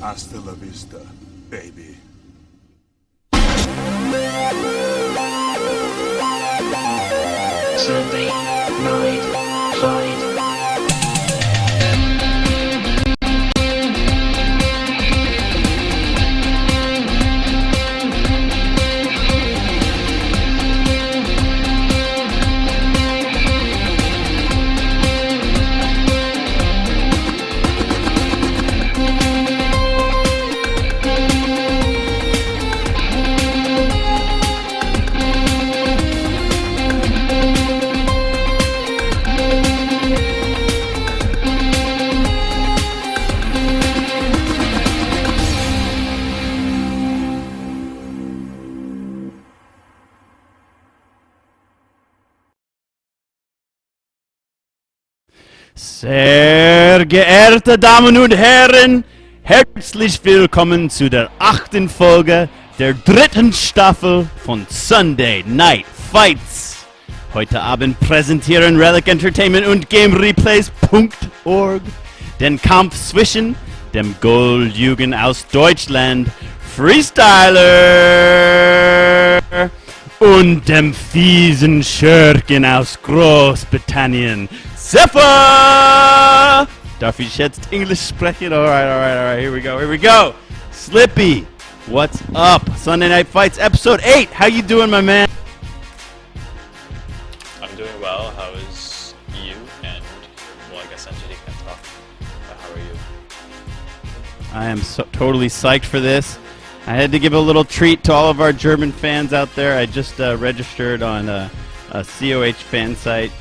Hasta la vista, baby. Sunday night fight. Sehr geehrte Damen und Herren, herzlich willkommen zu der 8. Folge der 3. Staffel von Sunday Night Fights. Heute Abend präsentieren Relic Entertainment und GameReplays.org den Kampf zwischen dem Goldjugend aus Deutschland, Freestyler, und dem fiesen Schurken aus Großbritannien, Sepha! Darf ich jetzt English sprechen? Alright, here we go. Slippy, what's up? Sunday Night Fights, episode 8. How you doing, my man? I'm doing well. How is you? And, well, I guess NGD can't talk. But how are you? I am totally psyched for this. I had to give a little treat to all of our German fans out there. I just registered on a COH fan site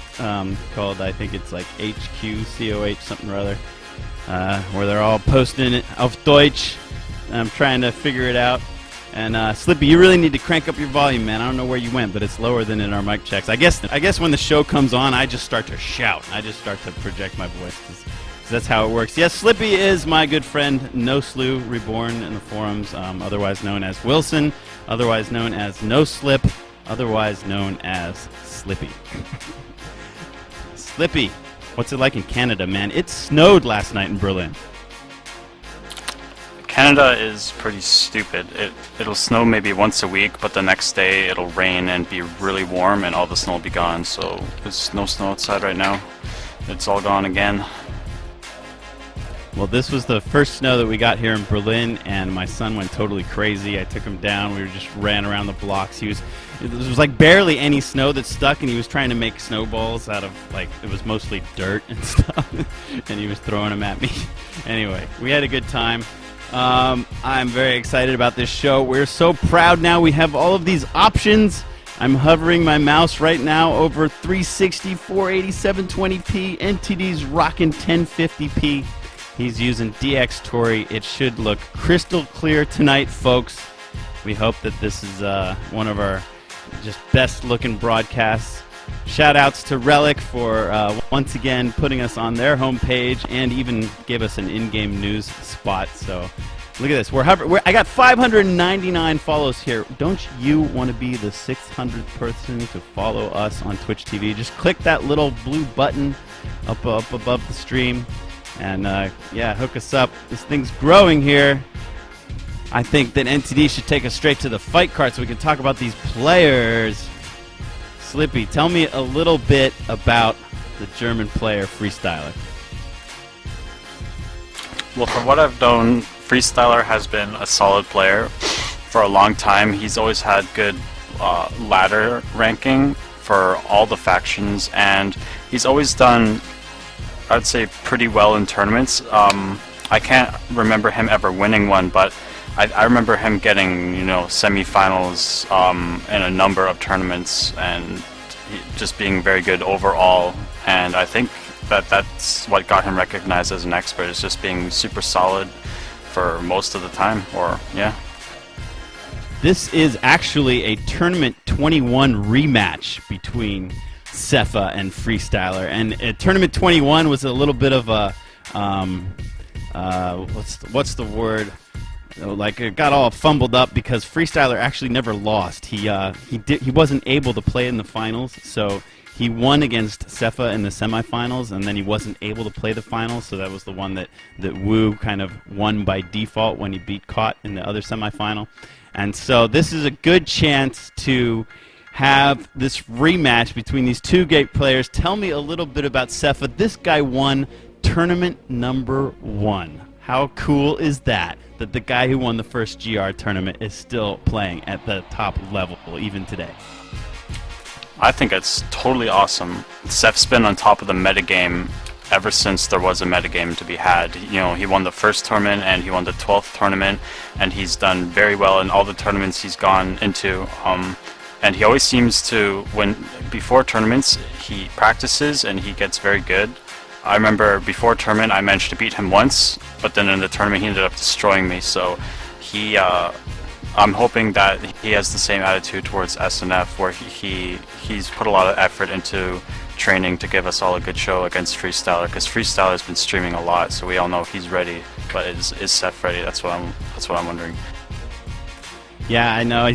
called, I think it's like HQ COH something or other, where they're all posting it auf Deutsch. I'm trying to figure it out. And Slippy, you really need to crank up your volume, man. I don't know where you went, but it's lower than in our mic checks. I guess when the show comes on, I just start to shout. I just start to project my voice. That's how it works. Yes, Slippy is my good friend NosliwReborn in the forums, otherwise known as Wilson, otherwise known as NoSlip, otherwise known as Slippy. Slippy, what's it like in Canada, man? It snowed last night in Berlin. Canada is pretty stupid. It'll snow maybe once a week, but the next day it'll rain and be really warm and all the snow will be gone. So there's no snow outside right now. It's all gone again. Well, this was the first snow that we got here in Berlin, and my son went totally crazy. I took him down. We just ran around the blocks. There was like barely any snow that stuck, and he was trying to make snowballs out of, like, it was mostly dirt and stuff, and he was throwing them at me. Anyway, we had a good time. I'm very excited about this show. We're so proud now. We have all of these options. I'm hovering my mouse right now over 360, 480, 720p. NTD's rocking 1050p. He's using DX Tori. It should look crystal clear tonight, folks. We hope that this is one of our just best looking broadcasts. Shout outs to Relic for once again putting us on their homepage and even gave us an in-game news spot. So look at this. I got 599 follows here. Don't you want to be the 600th person to follow us on Twitch TV? Just click that little blue button up above the stream. And yeah, hook us up. This thing's growing here. I think that NTD should take us straight to the fight card so we can talk about these players. Slippy, tell me a little bit about the German player Freestyler. Well, from what I've known, Freestyler has been a solid player for a long time. He's always had good ladder ranking for all the factions, and he's always done, I'd say, pretty well in tournaments. I can't remember him ever winning one, but I remember him getting, semifinals in a number of tournaments and just being very good overall. And I think that's what got him recognized as an expert, is just being super solid for most of the time, or yeah. This is actually a Tournament 21 rematch between Sepha and Freestyler. And Tournament 21 was a little bit of a, what's the word? Like, it got all fumbled up because Freestyler actually never lost. He wasn't able to play in the finals, so he won against Sepha in the semifinals, and then he wasn't able to play the finals, so that was the one that Wu kind of won by default when he beat Caught in the other semifinal. And so this is a good chance to have this rematch between these two great players. Tell me a little bit about Sepha. This guy won tournament number 1. How cool is that? That the guy who won the first GR tournament is still playing at the top level even today. I think it's totally awesome. Seph's been on top of the metagame ever since there was a metagame to be had. You know, he won the first tournament and he won the 12th tournament, and he's done very well in all the tournaments he's gone into. And he always seems to, before tournaments, he practices and he gets very good. I remember before tournament I managed to beat him once, but then in the tournament he ended up destroying me. So I'm hoping that he has the same attitude towards SNF, where he's put a lot of effort into training to give us all a good show against Freestyler, because Freestyler's been streaming a lot, so we all know if he's ready. But is Seph ready? That's what I'm wondering. Yeah, I know.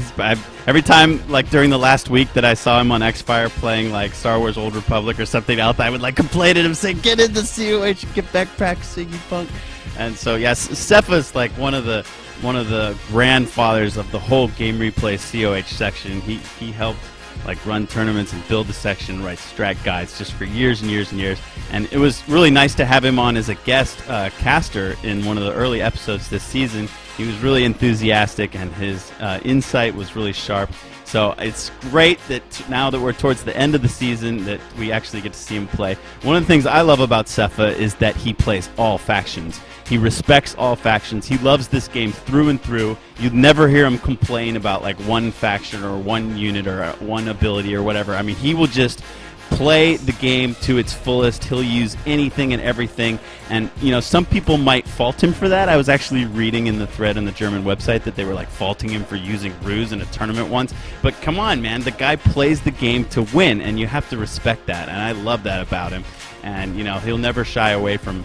Every time, like during the last week that I saw him on Xfire playing like Star Wars Old Republic or something else, I would like complain at him saying, "Get in the COH, get back practicing, you punk." And so yes, Sepha's like one of the grandfathers of the whole game replay COH section. He helped like run tournaments and build the section, write strat guides just for years and years and years. And it was really nice to have him on as a guest caster in one of the early episodes this season. He was really enthusiastic and his insight was really sharp. So it's great that now that we're towards the end of the season that we actually get to see him play. One of the things I love about Sepha is that he plays all factions. He respects all factions. He loves this game through and through. You'd never hear him complain about like one faction or one unit or one ability or whatever. I mean, he will just play the game to its fullest. He'll use anything and everything. And, you know, some people might fault him for that. I was actually reading in the thread on the German website that they were like faulting him for using ruse in a tournament once. But come on, man, the guy plays the game to win, and you have to respect that. And I love that about him. And, you know, he'll never shy away from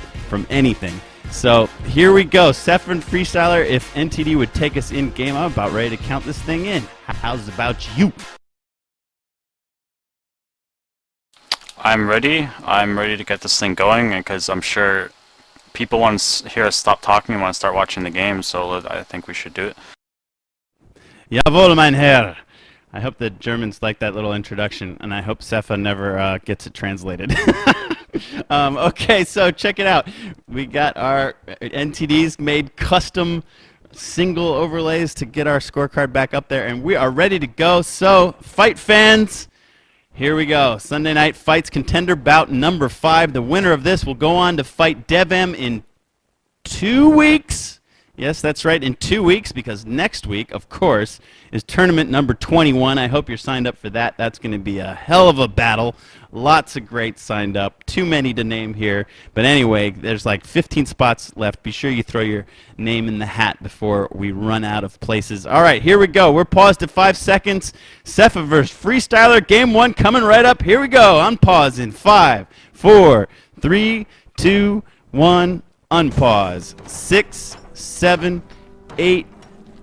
anything. So here we go. Sepha and Freestyler, if NTD would take us in game, I'm about ready to count this thing in. How's about you? I'm ready. I'm ready to get this thing going, because I'm sure people want to hear us stop talking and want to start watching the game, so I think we should do it. Jawohl, mein Herr. I hope the Germans like that little introduction, and I hope Sepha never gets it translated. Okay, so check it out. We got our NTDs made custom single overlays to get our scorecard back up there, and we are ready to go. So, fight fans, here we go. Sunday Night Fights Contender Bout number 5. The winner of this will go on to fight DevM in 2 weeks. Yes, that's right, in 2 weeks, because next week, of course, is tournament number 21. I hope you're signed up for that. That's going to be a hell of a battle. Lots of greats signed up. Too many to name here. But anyway, there's like 15 spots left. Be sure you throw your name in the hat before we run out of places. All right, here we go. We're paused at 5 seconds. Sepha versus Freestyler. Game 1 coming right up. Here we go. Unpause in 5, 4, 3, 2, 1. Unpause. 6, 7, 8,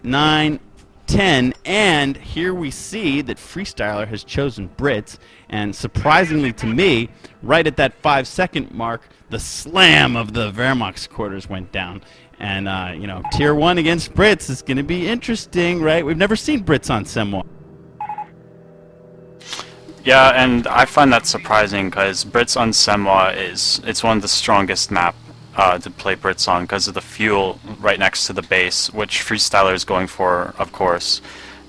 9, 10, and here we see that Freestyler has chosen Brits, and surprisingly to me, right at that 5-second mark, the slam of the Wehrmacht quarters went down. And, you know, Tier 1 against Brits is going to be interesting, right? We've never seen Brits on Semwa. Yeah, and I find that surprising, because Brits on Semwa it's one of the strongest map to play Brits on, because of the fuel right next to the base, which Freestyler is going for, of course.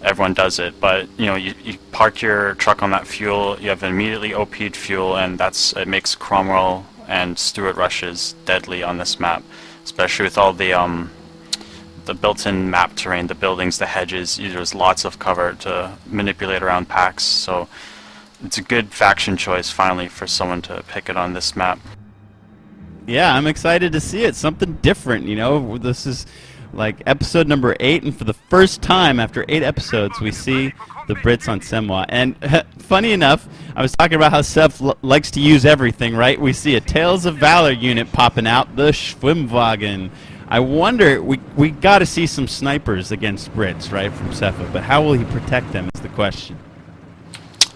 Everyone does it, but you know, you park your truck on that fuel, you have immediately OP'd fuel, and it makes Cromwell and Stuart rushes deadly on this map, especially with all the built-in map terrain, the buildings, the hedges. There's lots of cover to manipulate around packs, so it's a good faction choice finally for someone to pick it on this map. Yeah, I'm excited to see it. Something different, you know. This is like episode number 8, and for the first time after 8 episodes, we see the Brits on Semwa. And funny enough, I was talking about how Seph likes to use everything, right? We see a Tales of Valor unit popping out, the Schwimmwagen. I wonder, we got to see some snipers against Brits, right, from Sepha, but how will he protect them is the question.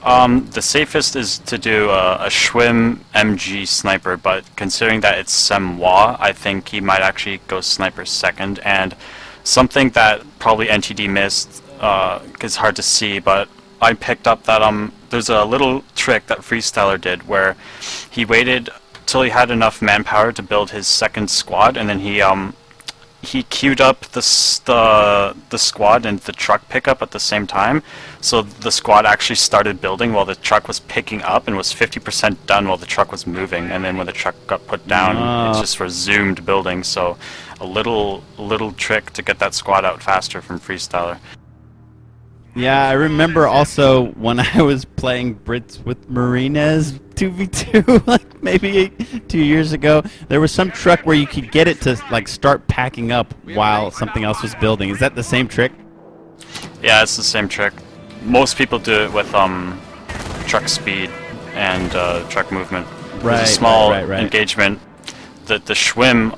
The safest is to do a Schwim MG sniper, but considering that it's Semwa, I think he might actually go sniper second. And something that probably NTD missed, it's hard to see, but I picked up that there's a little trick that Freestyler did where he waited till he had enough manpower to build his second squad, and then he queued up the squad and the truck pickup at the same time, so the squad actually started building while the truck was picking up and was 50% done while the truck was moving, and then when the truck got put down, it just resumed building. So a little trick to get that squad out faster from Freestyler. Yeah, I remember also when I was playing Brits with Marines 2v2, like maybe 2 years ago, there was some truck where you could get it to like start packing up while something else was building. Is that the same trick? Yeah, it's the same trick. Most people do it with truck speed and truck movement. Right, There's a small right. engagement. The Schwim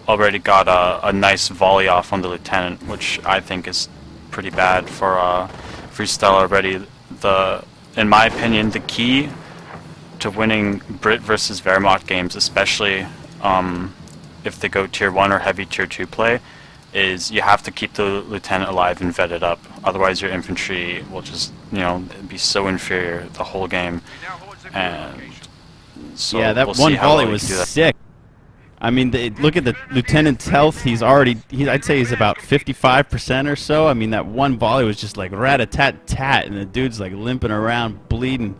already got a nice volley off on the lieutenant, which I think is pretty bad for Freestyle already. In my opinion, the key to winning Brit versus Wehrmacht games, especially if they go tier 1 or heavy tier 2 play, is you have to keep the lieutenant alive and vet it up. Otherwise your infantry will just, be so inferior the whole game. And so yeah, that one volley was sick. I mean, look at the lieutenant's health. I'd say he's about 55% or so. I mean, that one volley was just like rat-a-tat-tat, and the dude's like limping around, bleeding.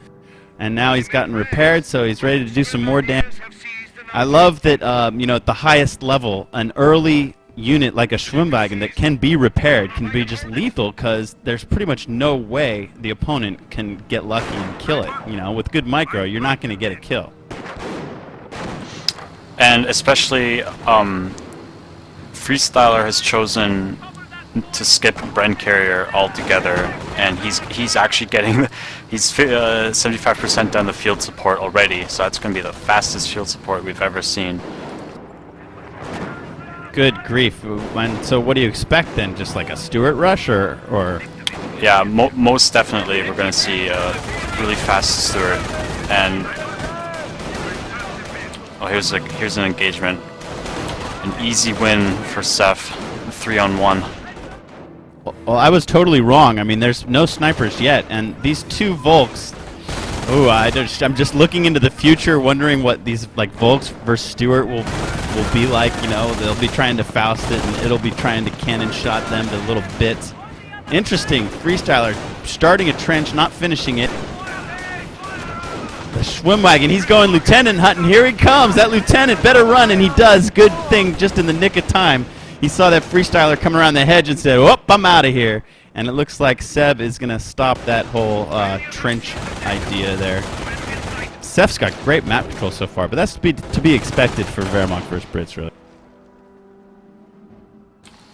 And now he's gotten repaired, so he's ready to do some more damage. I love that, at the highest level, an early unit like a Schwimmwagen that can be repaired can be just lethal, because there's pretty much no way the opponent can get lucky and kill it. With good micro, you're not going to get a kill. And especially, Freestyler has chosen to skip Bren Carrier altogether, and he's actually getting, he's 75% done the field support already, so that's going to be the fastest field support we've ever seen. Good grief. So what do you expect then? Just like a Stuart rush, or? Yeah, most definitely we're going to see a really fast Stuart. And here's an engagement. An easy win for Seph, 3-on-1. Well, I was totally wrong. I mean, there's no snipers yet, and these two Volks. Ooh, I'm just looking into the future, wondering what these Volks versus Stuart will be like. They'll be trying to Faust it, and it'll be trying to cannon shot them to little bits. Interesting. Freestyler starting a trench, not finishing it. The Schwimmwagen, he's going lieutenant hunting. Here he comes. That lieutenant better run, and he does. Good thing, just in the nick of time. He saw that Freestyler coming around the hedge and said, "Whoop, I'm out of here." And it looks like Seb is going to stop that whole trench idea there. Seph's got great map control so far, but that's to be expected for Wehrmacht versus Brits, really.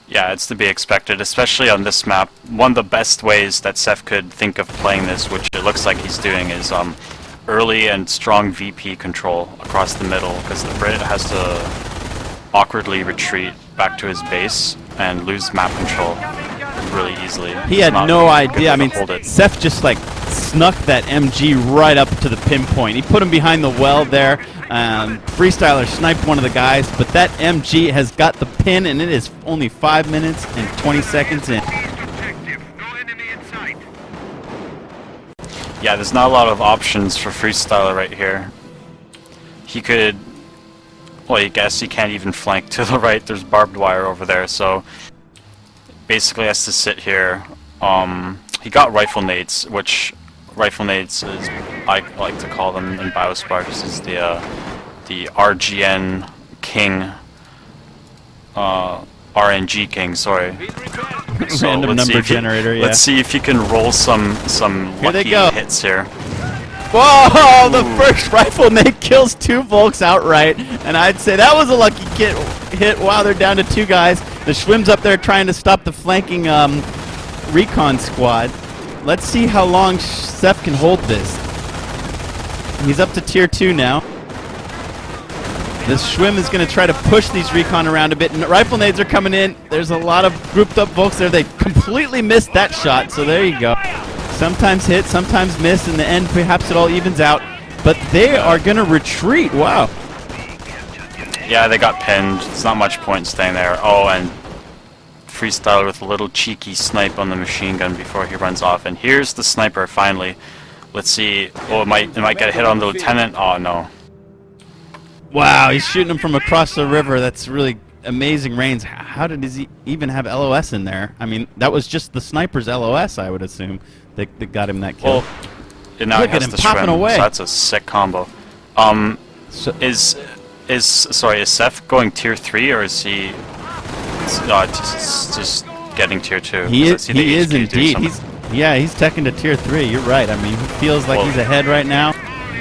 Yeah, it's to be expected, especially on this map. One of the best ways that Seph could think of playing this, which it looks like he's doing, is early and strong VP control across the middle, because the Brit has to awkwardly retreat back to his base and lose map control really easily. He had no idea. I mean, Seph just snuck that MG right up to the pinpoint. He put him behind the well there. Freestyler sniped one of the guys, but that MG has got the pin, and it is only 5 minutes and 20 seconds in. Yeah, there's not a lot of options for Freestyler right here. He could, well, I guess he can't even flank to the right. There's barbed wire over there, so basically has to sit here. He got rifle nades, which rifle nades is, I like to call them in Biosparks, is the RGN King, RNG King, sorry. So random number generator, yeah. Let's see if you can roll some lucky hits here. Whoa! The first rifle nade kills 2 Volks outright, and I'd say that was a lucky hit. Wow, they're down to 2 guys. The Schwimm's up there trying to stop the flanking recon squad. Let's see how long Seph can hold this. He's up to tier 2 now. This Schwimm is going to try to push these recon around a bit. And rifle nades are coming in. There's a lot of grouped up Volks there. They completely missed that shot, so there you go. Sometimes hit, sometimes miss. In the end, perhaps it all evens out. But they are going to retreat. Wow. Yeah, they got pinned. There's not much point in staying there. Oh, and Freestyler with a little cheeky snipe on the machine gun before he runs off. And here's the sniper, finally. Let's see. Oh, it might get a hit on the lieutenant. Oh, no. Wow, he's shooting him from across the river. That's really amazing range. How did he even have LOS in there? I mean, that was just the sniper's LOS, I would assume, that got him that kill. Well, and now look he has at him to popping swim, away. so that's a sick combo. Is Seph going tier 3, or is he just getting tier 2? He is indeed. He's teching to tier 3. You're right. I mean, he feels like he's ahead right now.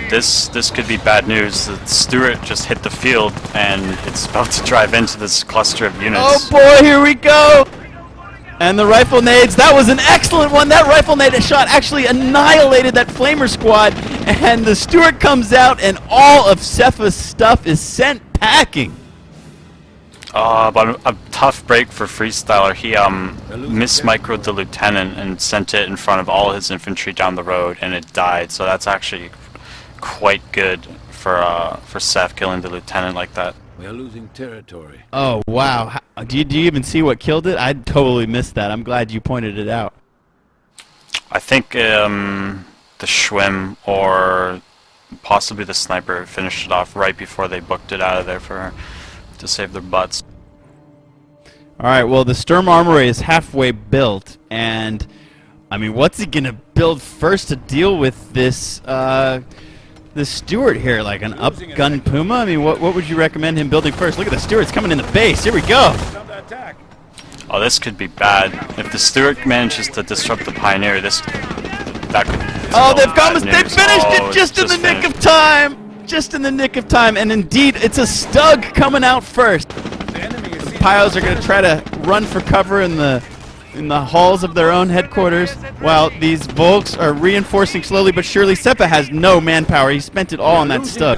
This could be bad news. Stuart just hit the field, and it's about to drive into this cluster of units. Oh boy, here we go! And the rifle nades, that was an excellent one. That rifle nade shot actually annihilated that flamer squad. And the Stuart comes out, and all of Sepha's stuff is sent packing. But a tough break for Freestyler. He mismicroed the lieutenant and sent it in front of all his infantry down the road, and it died. So that's actually quite good for Seph killing the lieutenant like that. We are losing territory. Oh wow! Do you even see what killed it? I totally missed that. I'm glad you pointed it out. I think the Schwimm or possibly the sniper finished it off right before they booked it out of there to save their butts. All right. Well, the Sturm Armory is halfway built, and I mean, what's he gonna build first to deal with this? The Stuart here, like an up-gun Puma? I mean, what would you recommend him building first? Look at the Stuart's coming in the base. Here we go. Oh, this could be bad. If the Stuart manages to disrupt the Pioneer, that could... Oh, they finished it just in the nick of time. Just in the nick of time. And indeed, it's a Stug coming out first. The Pios are going to try to run for cover in the halls of their own headquarters, while these Volks are reinforcing slowly but surely. Sepha has no manpower. He spent it all on that Stug.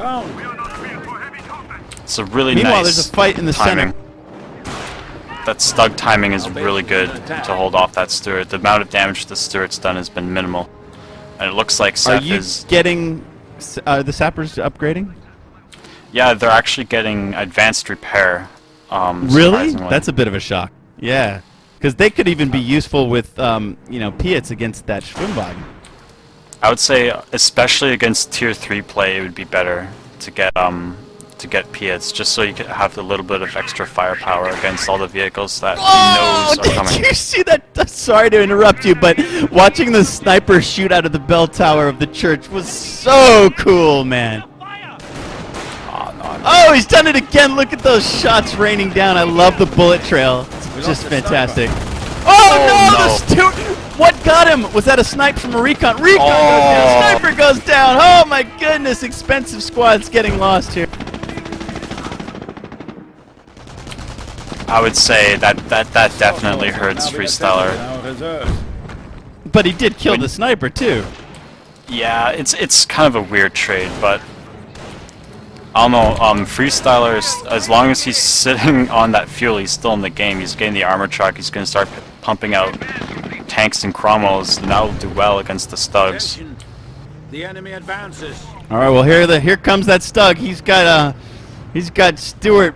It's a really Meanwhile, nice there's a fight in the timing. center. That Stug timing is really good to hold off that Stuart. The amount of damage the Stuart's done has been minimal. And it looks like Seph is... Are you getting the sappers upgrading? Yeah, they're actually getting advanced repair. Really? That's a bit of a shock. Yeah. Because they could even be useful with, Piets against that Schwimmwagen. I would say, especially against tier 3 play, it would be better to get Piets, just so you could have a little bit of extra firepower against all the vehicles that he knows are coming. Did you see that? Sorry to interrupt you, but watching the sniper shoot out of the bell tower of the church was so cool, man. Oh, he's done it again. Look at those shots raining down. I love the bullet trail. It's just fantastic. Oh, no, the Stuart. What got him? Was that a snipe from a recon? Recon goes down. Sniper goes down. Oh, my goodness. Expensive squad's getting lost here. I would say that definitely hurts Freestyler. But he did kill the sniper, too. Yeah, it's kind of a weird trade, but... I don't know, Freestyler, as long as he's sitting on that fuel, he's still in the game. He's getting the armor truck, he's going to start pumping out tanks and chromos, and that will do well against the Stugs. The enemy advances. All right, well here comes that Stug. He's got Stuart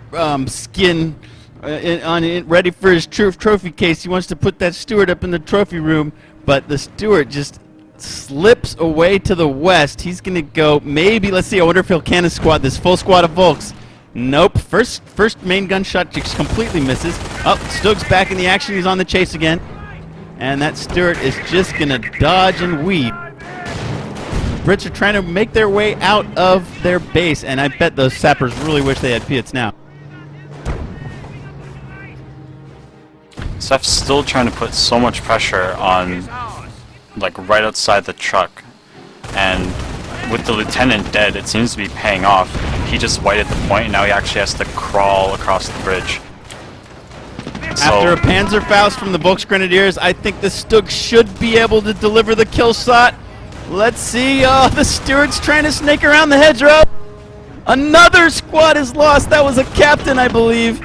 skin ready for his trophy case. He wants to put that Stuart up in the trophy room, but the Stuart just slips away to the west. He's gonna go maybe. Let's see. I wonder if he'll cannon squad this full squad of Volks. Nope. First main gunshot just completely misses. Oh, Stug's back in the action. He's on the chase again, and that Stuart is just gonna dodge and weave. Brits are trying to make their way out of their base, and I bet those sappers really wish they had Piets now. Seph's still trying to put so much pressure on, like, right outside the truck, and with the lieutenant dead, it seems to be paying off. He just whited the point, and now he actually has to crawl across the bridge. After a Panzerfaust from the Volksgrenadiers, I think the Stug should be able to deliver the kill shot. Let's see. Oh, the steward's trying to snake around the hedgerow. Another squad is lost. That was a captain, I believe.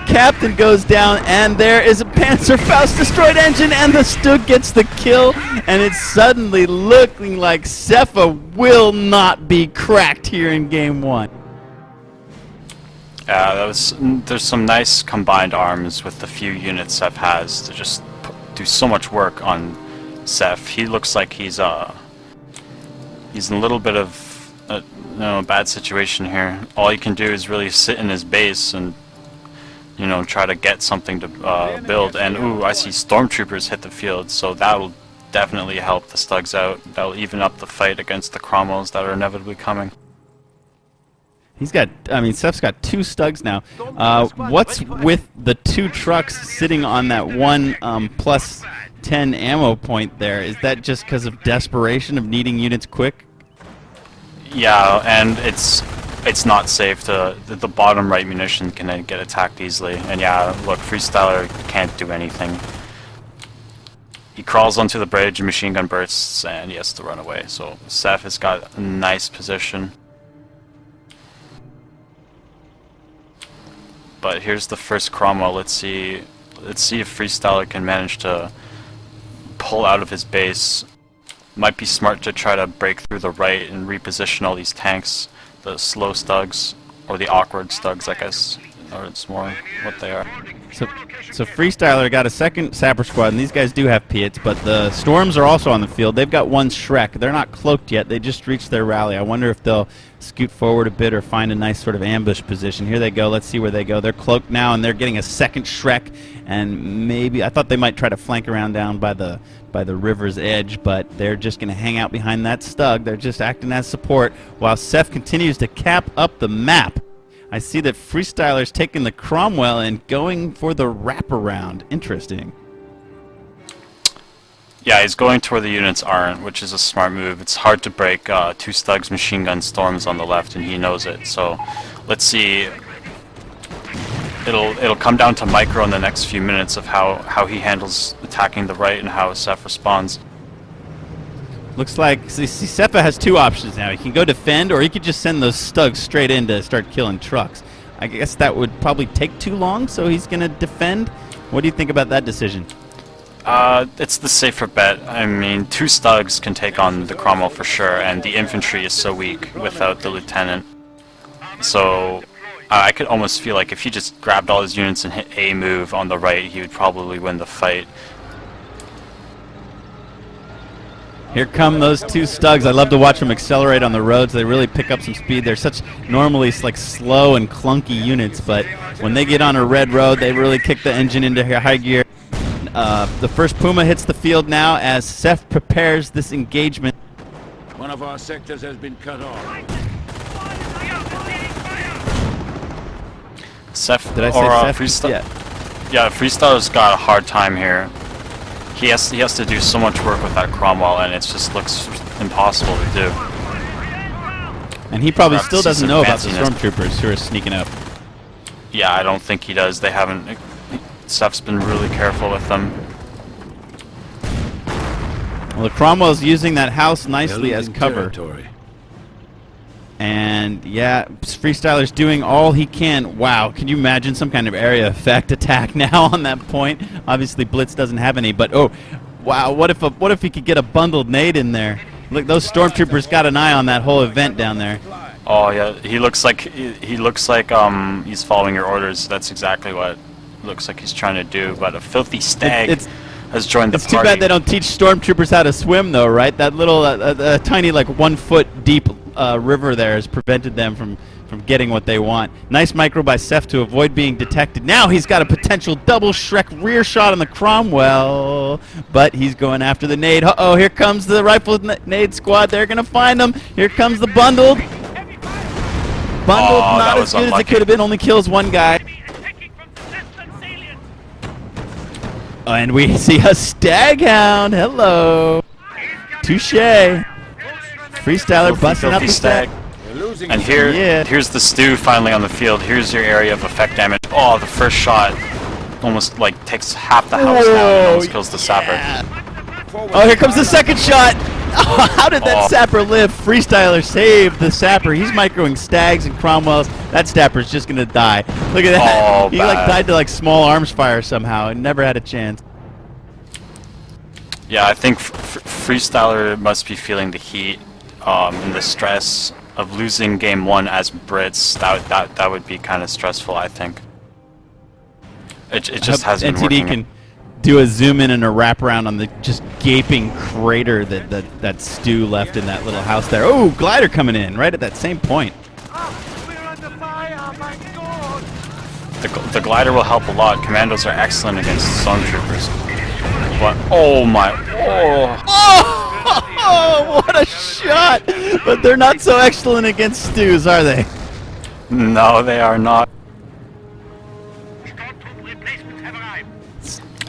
Captain goes down, and there is a Panzerfaust destroyed engine, and the Stug gets the kill, and it's suddenly looking like Sepha will not be cracked here in Game 1. Yeah, there's some nice combined arms with the few units Seph has to just do so much work on Seph. He looks like he's in a little bit of a bad situation here. All he can do is really sit in his base and try to get something to build. And ooh, I see stormtroopers hit the field, so that will definitely help the Stugs out. That will even up the fight against the Cromwells that are inevitably coming. Seph's got 2 Stugs now. What's with the 2 trucks sitting on that one plus 10 ammo point there? Is that just because of desperation of needing units quick? Yeah, and it's not safe to the bottom right munition can get attacked easily. And yeah, look, Freestyler can't do anything. He crawls onto the bridge, machine gun bursts, and he has to run away. So Seph has got a nice position. But here's the first Cromwell. Let's see if Freestyler can manage to pull out of his base. Might be smart to try to break through the right and reposition all these tanks, the slow Stugs, or the awkward Stugs, I guess, or it's more what they are. So Freestyler got a second Sapper squad, and these guys do have Piats, but the Storms are also on the field. They've got 1 Shrek. They're not cloaked yet. They just reached their rally. I wonder if they'll scoot forward a bit or find a nice sort of ambush position. Here they go. Let's see where they go. They're cloaked now, and they're getting a second Shrek, and maybe I thought they might try to flank around down by the river's edge, but they're just going to hang out behind that Stug. They're just acting as support while Seph continues to cap up the map. I see that Freestyler's taking the Cromwell and going for the wraparound. Interesting. Yeah, he's going to where the units aren't, which is a smart move. It's hard to break 2 Stugs machine gun storms on the left, and he knows it. So let's see. It'll come down to Micro in the next few minutes of how he handles attacking the right and how Seph responds. Looks like, see, Sepha has 2 options now. He can go defend, or he could just send those Stugs straight in to start killing trucks. I guess that would probably take too long, so he's going to defend. What do you think about that decision? It's the safer bet. I mean, 2 Stugs can take on the Cromwell for sure, and the infantry is so weak without the lieutenant. So I could almost feel like if he just grabbed all his units and hit a move on the right, he would probably win the fight. Here come those 2 Stugs. I love to watch them accelerate on the roads. They really pick up some speed. They're such normally like slow and clunky units, but when they get on a red road, they really kick the engine into high gear. The first Puma hits the field now as Seph prepares this engagement. One of our sectors has been cut off. Seph, Did I say Seph? Yeah, Freestyler's got a hard time here. He has to do so much work with that Cromwell, and it just looks impossible to do. And he probably still doesn't know about the stormtroopers who are sneaking up. Yeah, I don't think he does. They haven't. Seph's been really careful with them. Well, the Cromwell's using that house nicely as cover. Territory. And yeah, Freestyler's doing all he can. Wow, can you imagine some kind of area effect attack now on that point? Obviously Blitz doesn't have any, but oh, wow, what if he could get a bundled nade in there? Look, those stormtroopers got an eye on that whole event down there. Oh yeah, he looks like he's following your orders. That's exactly what it looks like he's trying to do. But a filthy stag has joined the party. It's too bad they don't teach stormtroopers how to swim, though, right? That little tiny, like 1 foot deep river there has prevented them from getting what they want. Nice micro by Seph to avoid being detected. Now he's got a potential double Shrek rear shot on the Cromwell, but he's going after the nade. Uh-oh, here comes the rifle nade squad. They're going to find him. Here comes the bundled. Bundled, not as good as it could have been. Only kills 1 guy. And we see a Staghound. Hello. Touche. Freestyler busting up the stag. And here's the stew finally on the field. Here's your area of effect damage. Oh, the first shot almost like takes half the house down and almost kills the sapper. Oh, here comes the second shot. Oh, how did that sapper live? Freestyler saved the sapper. He's microing Stags and Cromwells. That sapper's just gonna die. Look at that. Oh, he like died to like small arms fire somehow and never had a chance. Yeah, I think Freestyler must be feeling the heat and the stress of losing game 1 as Brits. That would be kind of stressful, I think. It just hasn't been working. NTD can do a zoom in and a wrap around on the just gaping crater that Stu left in that little house there. Oh, glider coming in right at that same point. The glider will help a lot. Commandos are excellent against stormtroopers. But oh my! Oh, what a shot! But they're not so excellent against Stews, are they? No, they are not.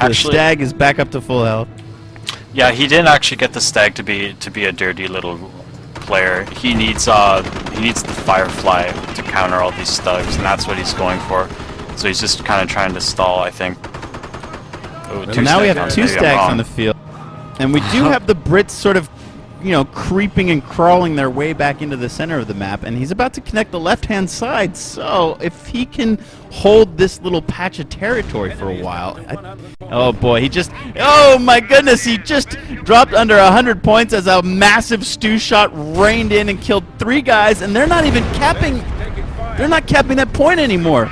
The Stag is back up to full health. Yeah, he didn't actually get the Stag to be a dirty little player. He needs the Firefly to counter all these Stugs, and that's what he's going for. So he's just kind of trying to stall, I think. Ooh, Well, now we have 2 Stags on the field, and we do have the Brits sort of, you know, creeping and crawling their way back into the center of the map, and he's about to connect the left-hand side. So if he can hold this little patch of territory for a while, oh boy, oh my goodness, he just dropped under 100 points as a massive Stew shot rained in and killed 3 guys, and they're not even capping. They're not capping that point anymore.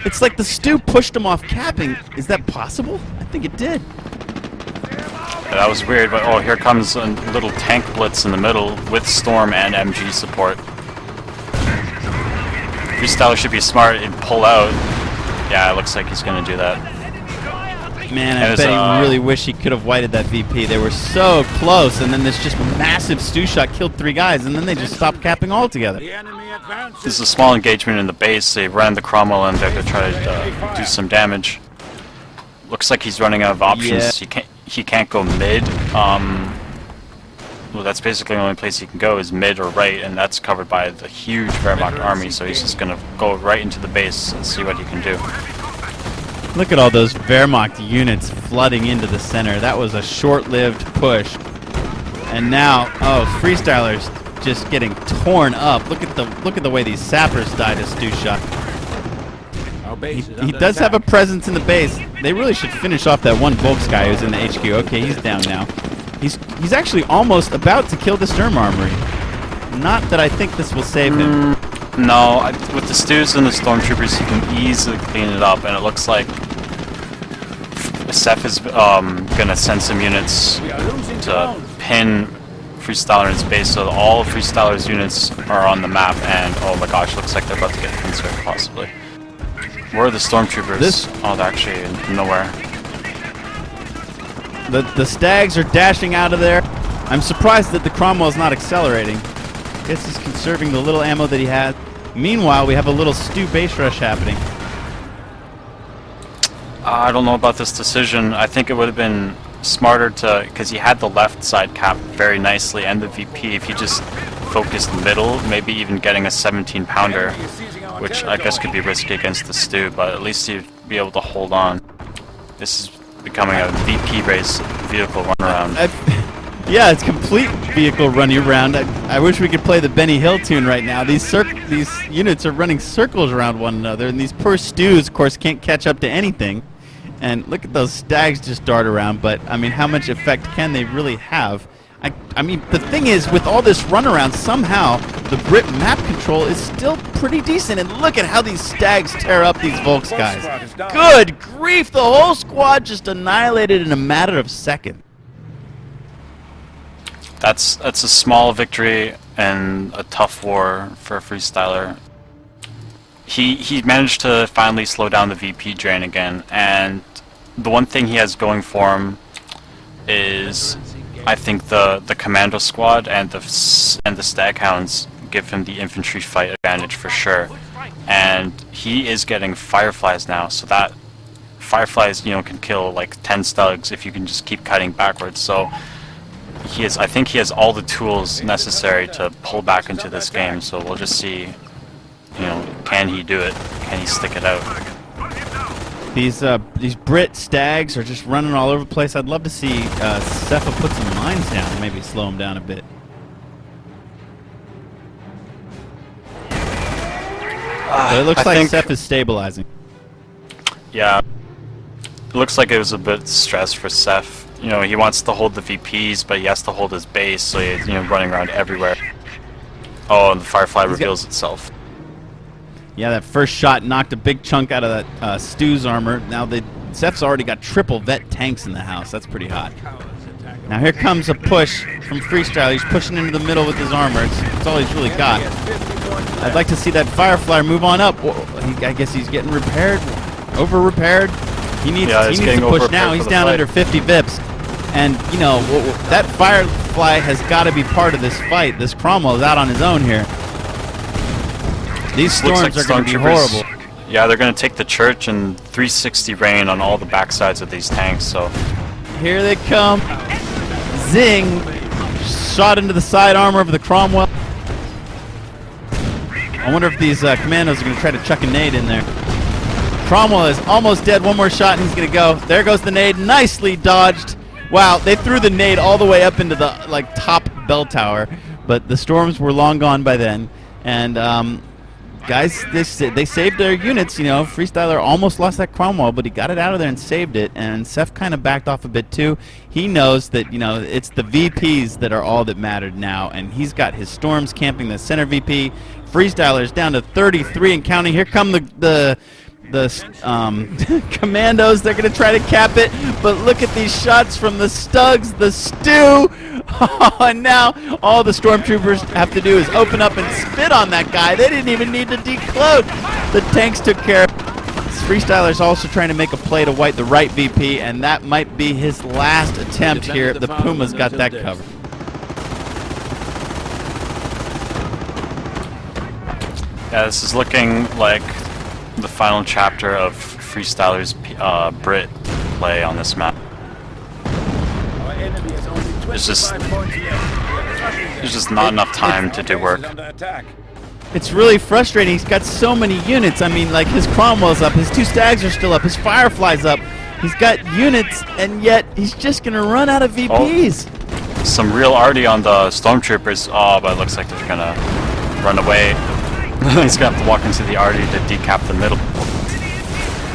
It's like the Stew pushed him off capping. Is that possible? I think it did. Yeah, that was weird, but oh, here comes a little tank blitz in the middle with Storm and MG support. Freestyler should be smart and pull out. Yeah, it looks like he's going to do that. Man, I bet he really wish he could have whited that VP. They were so close, and then this just massive Stew shot killed 3 guys, and then they just stopped capping altogether. This is a small engagement in the base. They ran the Cromwell in there to try to do some damage. Looks like he's running out of options. Yeah. He can't go mid. Well, that's basically the only place he can go is mid or right, and that's covered by the huge Wehrmacht army, so he's just going to go right into the base and see what he can do. Look at all those Wehrmacht units flooding into the center. That was a short-lived push. And now, oh, Freestyler's just getting torn up. Look at the way these sappers died to Stew shot. He does have a presence in the base. They really should finish off that one Volks guy who's in the HQ. Okay, he's down now. He's actually almost about to kill the Sturm Armory. Not that I think this will save him. No, with the Stews and the Stormtroopers, he can easily clean it up, and it looks like Sepha is gonna send some units to pin Freestyler in his base, so all of Freestyler's units are on the map, and oh my gosh, looks like they're about to get pincer, possibly. Where are the Stormtroopers? Oh, they're actually nowhere. The Stags are dashing out of there. I'm surprised that the Cromwell's not accelerating. I guess he's conserving the little ammo that he has. Meanwhile, we have a little Stew base rush happening. I don't know about this decision. I think it would have been smarter to, because he had the left side capped very nicely and the VP, if he just focused middle, maybe even getting a 17 pounder, which I guess could be risky against the Stew, but at least he'd be able to hold on. This is becoming a VP race vehicle run around. Yeah, it's complete vehicle running around. I wish we could play the Benny Hill tune right now. These units are running circles around one another, and these poor Stews, of course, can't catch up to anything. And look at those Stags just dart around, but, I mean, how much effect can they really have? I mean, the thing is, with all this runaround, somehow the Brit map control is still pretty decent. And look at how these Stags tear up these Volks guys. Good grief, the whole squad just annihilated in a matter of seconds. That's a small victory and a tough war for a Freestyler. He managed to finally slow down the VP drain again, and the one thing he has going for him is, I think, the commando squad and the Staghounds give him the infantry fight advantage for sure. And he is getting Fireflies now, so that Fireflies, you know, can kill like 10 Stugs if you can just keep cutting backwards. So I think he has all the tools necessary to pull back into this game. So we'll just see, you know, can he do it? Can he stick it out? These Brit stags are just running all over the place. I'd love to see Sepha put some mines down, maybe slow them down a bit. But it looks like Seph is stabilizing. Yeah, it looks like it was a bit stressed for Seph. You know, he wants to hold the VPs, but he has to hold his base, so he's running around everywhere. Oh, and the Firefly reveals itself. Yeah, that first shot knocked a big chunk out of that Stu's armor. Now Seph's already got triple vet tanks in the house. That's pretty hot. Now here comes a push from Freestyler. He's pushing into the middle with his armor. It's all he's really got. I'd like to see that Firefly move on up. I guess he's getting repaired, over-repaired. He needs to push now. He's down under 50 VIPs. And, you know, that Firefly has got to be part of this fight. This Cromwell is out on his own here. These storms are going to be horrible. Yeah, they're going to take the church and 360 rain on all the backsides of these tanks, so... Here they come. Zing! Shot into the side armor of the Cromwell. I wonder if these commandos are going to try to chuck a nade in there. Cromwell is almost dead. One more shot and he's going to go. There goes the nade. Nicely dodged. Wow, they threw the nade all the way up into the top bell tower, but the storms were long gone by then. And guys, they saved their units. You know, Freestyler almost lost that Cromwell, but he got it out of there and saved it. And Seph kind of backed off a bit too. He knows that, you know, it's the VPs that are all that mattered now, and he's got his storms camping the center VP. Freestyler's down to 33 and counting. Here come the commandos. They're going to try to cap it, but look at these shots from the Stugs, the Stu. And now all the stormtroopers have to do is open up and spit on that guy. They didn't even need to decloak. The tanks took care of it. Freestyler's also trying to make a play to wipe the right VP, and that might be his last attempt here. The Puma's got that covered. Yeah, this is looking like the final chapter of Freestyler's Brit play on this map. There's just not enough time to do work. It's really frustrating. He's got so many units. I mean, like, his Cromwell's up, his two Stags are still up, his Firefly's up. He's got units, and yet he's just going to run out of VPs. Oh, some real arty on the Stormtroopers. Oh, but it looks like they're going to run away. He's going to have to walk into the arty to decap the middle.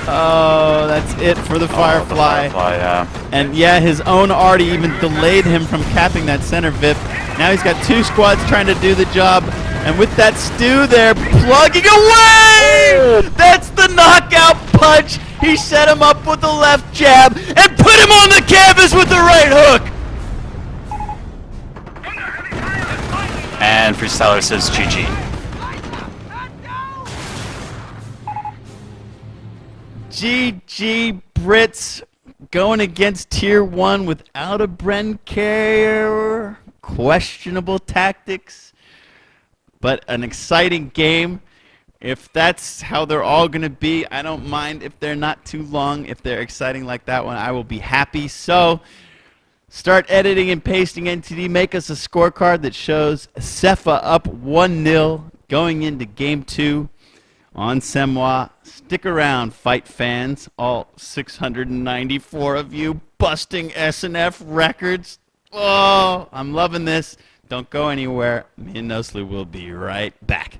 Oh, that's it for the Firefly. Yeah. And yeah, his own arty even delayed him from capping that center VIP. Now he's got two squads trying to do the job. And with that Stu there plugging away! That's the knockout punch! He set him up with the left jab and put him on the canvas with the right hook! And Freestyler says GG. GG Brits going against Tier 1 without a Bren carrier. Questionable tactics, but an exciting game. If that's how they're all going to be, I don't mind if they're not too long. If they're exciting like that one, I will be happy. So start editing and pasting NTD. Make us a scorecard that shows Sepha up 1-0 going into Game 2 on Semwa. Stick around, fight fans, all 694 of you busting SNF records. Oh, I'm loving this. Don't go anywhere. Me and Nosli will be right back.